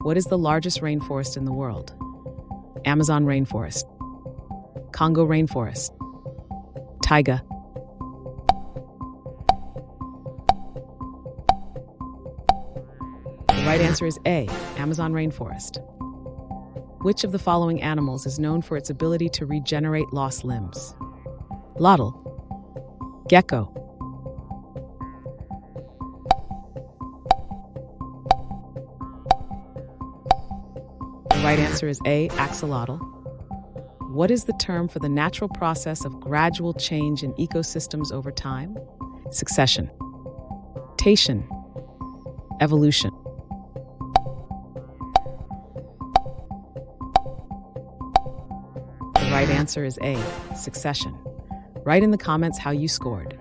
What is the largest rainforest in the world? Amazon rainforest, Congo rainforest, taiga. The right answer is A, Amazon rainforest. Which of the following animals is known for its ability to regenerate lost limbs? Lotl, gecko. The right answer is A, axolotl. What is the term for the natural process of gradual change in ecosystems over time? Succession, tation, evolution. The right answer is A, succession. Write in the comments how you scored.